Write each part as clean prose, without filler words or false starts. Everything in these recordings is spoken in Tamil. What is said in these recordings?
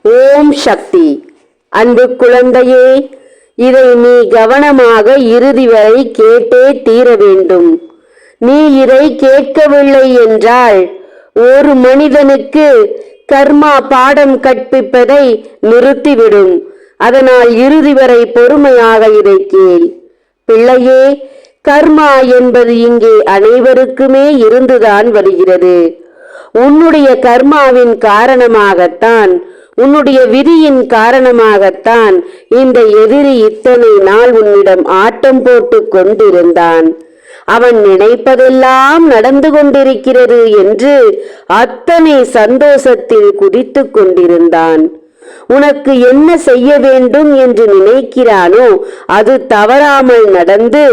ஓம் சக்தி. அன்பு குழந்தையே, இதை நீ கவனமாக இறுதி வரை கேட்டே தீர வேண்டும். நீ இதை கேட்கவில்லை என்றால் ஒரு மனிதனுக்கு கர்மா பாடம் கற்பிப்பதை நிறுத்திவிடும். அதனால் இறுதி வரை பொறுமையாக இதை கேள். பிள்ளையே, கர்மா என்பது இங்கே அனைவருக்குமே இருந்துதான் வருகிறது. உன்னுடைய கர்மாவின் காரணமாகத்தான், உன்னுடைய விதியின் காரணமாகத்தான் இந்த எதிரி இத்தனை நாள் உன்னிடம் ஆட்டம் போட்டு கொண்டிருந்தான். அவன் நினைப்பதெல்லாம் நடந்து கொண்டிருக்கிறது என்று அத்தனை சந்தோஷத்தில் குதித்து கொண்டிருந்தான். உனக்கு என்ன செய்ய வேண்டும் என்று நினைக்கிறானோ அது தவறாமல் நடந்து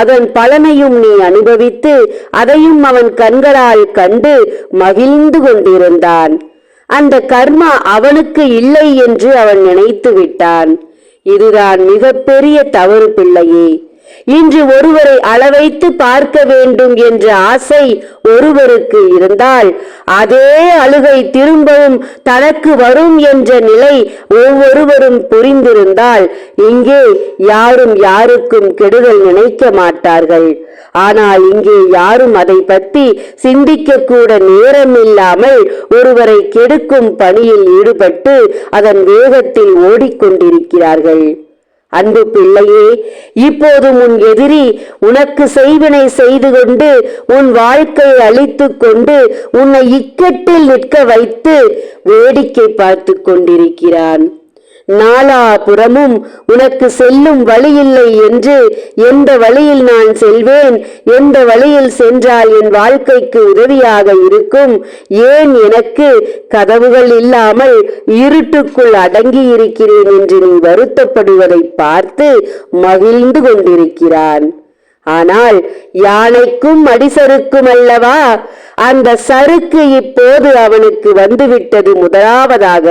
அதன் பலனையும் நீ அனுபவித்து அதையும் அவன் கண்களால் கண்டு மகிழ்ந்து கொண்டிருந்தான். அந்த கர்மா அவனுக்கு இல்லை என்று அவன் நினைத்து விட்டான். இதுதான் மிகப்பெரிய தவறு பிள்ளையே. இன்று ஒருவரை அளவைத்து பார்க்க வேண்டும் என்ற ஆசை ஒருவருக்கு இருந்தால் அதே அழுகை திரும்பவும் தனக்கு வரும் என்ற நிலை ஒவ்வொருவரும் புரிந்திருந்தால் இங்கே யாரும் யாருக்கும் கெடுதல் நினைக்க மாட்டார்கள். ஆனால் இங்கே யாரும் அதை பற்றி சிந்திக்க கூட நேரம் இல்லாமல் ஒருவரை கெடுக்கும் பணியில் ஈடுபட்டு அதன் வேகத்தில் ஓடிக்கொண்டிருக்கிறார்கள். அன்பு பிள்ளையே, இப்போது உன் எதிரி உனக்கு செய்வினை செய்து கொண்டு உன் வாழ்க்கையை அழித்து கொண்டு உன்னை இக்கட்டில் நிற்க வைத்து வேடிக்கை பார்த்து கொண்டிருக்கிறான். நாலாபுறமும் உனக்கு செல்லும் வழி இல்லை என்று, எந்த வழியில் நான் செல்வேன், எந்த வழியில் சென்றால் என் வாழ்க்கைக்கு உதவியாக இருக்கும், ஏன் எனக்கு கதவுகள் இல்லாமல் இருட்டுக்குள் அடங்கி இருக்கிறேன் என்று நீ வருத்தப்படுவதை பார்த்து மகிழ்ந்து கொண்டிருக்கிறான். ஆனால் யானைக்கும் அடிசருக்கும் அல்லவா அந்த சறுக்கு இப்போது அவனுக்கு வந்துவிட்டது. முதலாவதாக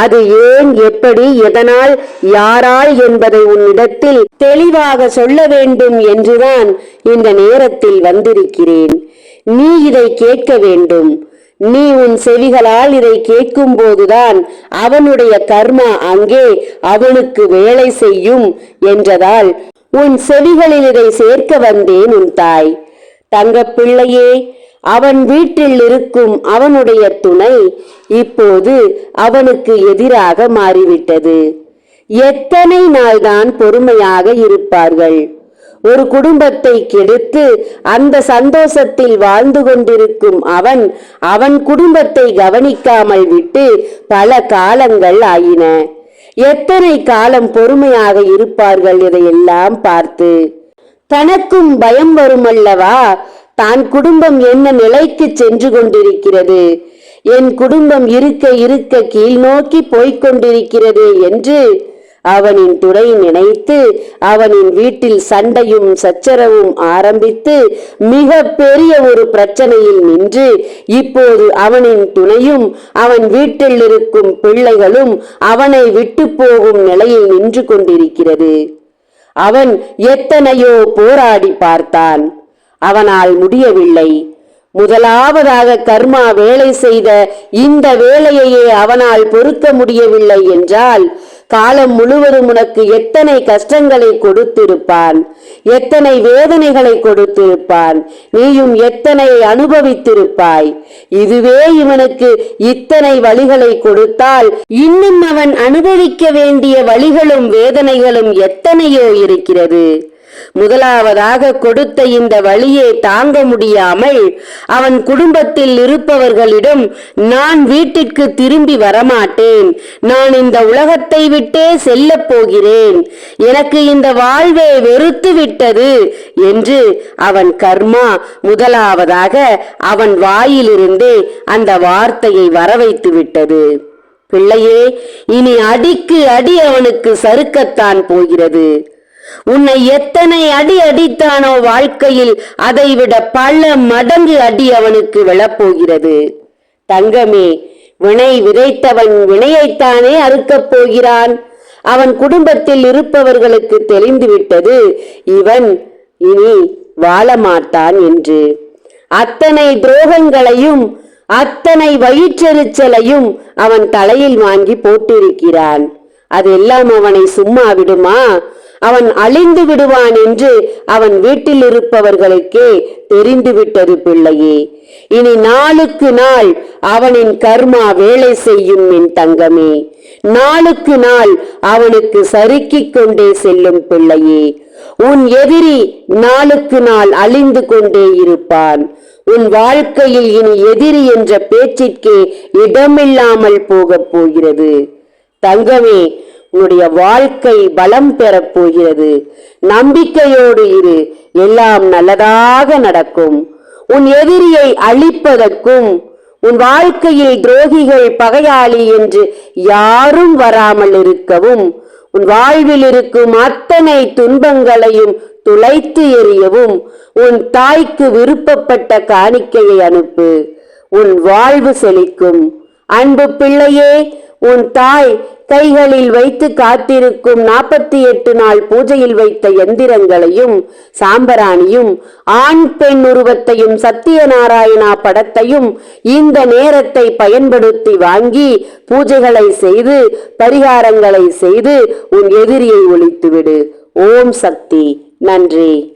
அது ஏன், எப்படி, எதனால், யாரால் என்பதை உன்னிடத்தில் தெளிவாக சொல்ல வேண்டும் என்றுதான் இந்த நேரத்தில் வந்திருக்கிறேன். நீ இதை கேட்க வேண்டும். நீ உன் செவிகளால் இதை கேட்கும் போதுதான் அவனுடைய கர்மா அங்கே அவனுக்கு வேலை செய்யும் என்றதால் உன் செவிகளில் இதை சேர்க்க வந்தேன் உன் தாய். தங்க பிள்ளையே, அவன் வீட்டில் இருக்கும் அவனுடைய துணை இப்போது அவனுக்கு எதிராக மாறிவிட்டது. எத்தனை நாள்தான் பொறுமையாக இருப்பார்கள்? ஒரு குடும்பத்தை கெடுத்து அந்த சந்தோஷத்தில் வாழ்ந்து கொண்டிருக்கும் அவன் குடும்பத்தை கவனிக்காமல் விட்டு பல காலங்கள் ஆயின. எத்தனை காலம் பொறுமையாக இருப்பார்கள்? இதையெல்லாம் பார்த்து தனக்கும் பயம் வருமல்லவா? தான் குடும்பம் என்ன நிலைக்கு சென்று கொண்டிருக்கிறது, என் குடும்பம் இருக்க இருக்க கீழ் நோக்கி போய்கொண்டிருக்கிறது என்று அவனின் துணை நினைத்து அவனின் வீட்டில் சண்டையும் சச்சரவும் ஆரம்பித்து மிக பெரிய ஒரு பிரச்சனையில் நின்று இப்போது அவனின் துணையும் அவன் வீட்டில் இருக்கும் பிள்ளைகளும் அவனை விட்டு போகும் நிலையில் நின்று கொண்டிருக்கிறது. அவன் எத்தனையோ போராடி பார்த்தான், அவனால் முடியவில்லை. முதலாவதாக கர்மா வேலை செய்த இந்த வேலையையே அவனால் பொறுக்க முடியவில்லை என்றால் காலம் முழுவதும் உனக்கு எத்தனை கஷ்டங்களை கொடுத்திருப்பான், எத்தனை வேதனைகளை கொடுத்திருப்பான், நீயும் எத்தனை அனுபவித்திருப்பாய். இதுவே இவனுக்கு இத்தனை வழிகளை கொடுத்தால் இன்னும் அவன் அனுபவிக்க வேண்டிய வழிகளும் வேதனைகளும் எத்தனையோ இருக்கிறது. முதலாவதாக கொடுத்த இந்த வழியை தாங்க முடியாமல் அவன் குடும்பத்தில் இருப்பவர்களிடம் நான் வீட்டிற்கு திரும்பி வரமாட்டேன், நான் இந்த உலகத்தை விட்டே செல்ல போகிறேன், எனக்கு இந்த வாழ்வே வெறுத்து விட்டது என்று அவன் கர்மா முதலாவதாக அவன் வாயிலிருந்தே அந்த வார்த்தையை வரவைத்து விட்டது. பிள்ளையே, இனி அடிக்கு அடி அவனுக்கு சறுக்கத்தான் போகிறது. உன்னை எத்தனை அடி அடித்தானோ வாழ்க்கையில் அதைவிட பல மடங்கு அடி அவனுக்கு விழப்போகிறது. தங்கமே, வினை விதைத்தவன் வினையைத்தானே அறுக்கப் போகிறான். அவன் குடும்பத்தில் இருப்பவர்களுக்கு தெரிந்துவிட்டது இவன் இனி வாழ மாட்டான் என்று. அத்தனை துரோகங்களையும் அத்தனை வயிற்றெரிச்சலையும் அவன் தலையில் வாங்கி போட்டிருக்கிறான். அதெல்லாம் அவனை சும்மா விடுமா? அவன் அழிந்து விடுவான் என்று அவன் வீட்டில் இருப்பவர்களுக்கே தெரிந்துவிட்டது பிள்ளையே. இனி நாளுக்கு நாள் அவனின் கர்மா வேலை செய்யும் என் தங்கமே. நாளுக்கு நாள் அவனுக்கு சறுக்கிக் கொண்டே செல்லும் பிள்ளையே. உன் எதிரி நாளுக்கு நாள் அழிந்து கொண்டே இருப்பான். உன் வாழ்க்கையில் இனி எதிரி என்ற பேச்சிற்கே இடமில்லாமல் போகப் போகிறது. தங்கமே, உன்னுடைய வாழ்க்கை பலம் பெறப் போகிறது. நம்பிக்கையோடு இரு, எல்லாம் நல்லதாக நடக்கும். உன் எதிரியை அழிப்பதற்கும் உன் வாழ்க்கையில் துரோகிகள் பகையாளி என்று யாரும் வராமல் இருக்கவும், உன் வாழ்வில் இருக்கும் அத்தனை துன்பங்களையும் துளைத்து எறியவும் உன் தாய்க்கு விருப்பப்பட்ட காணிக்கையை அனுப்பு. உன் வாழ்வு செழிக்கும். அன்பு பிள்ளையே, உன் தாய் கைகளில் வைத்து காத்திருக்கும் 48 நாள் பூஜையில் வைத்த எந்திரங்களையும் சாம்பராணியும் ஆண் பெண் உருவத்தையும் சத்தியநாராயணா படத்தையும் இந்த நேரத்தை பயன்படுத்தி வாங்கி பூஜைகளை செய்து பரிகாரங்களை செய்து உன் எதிரியை ஒழித்துவிடு. ஓம் சக்தி. நன்றி.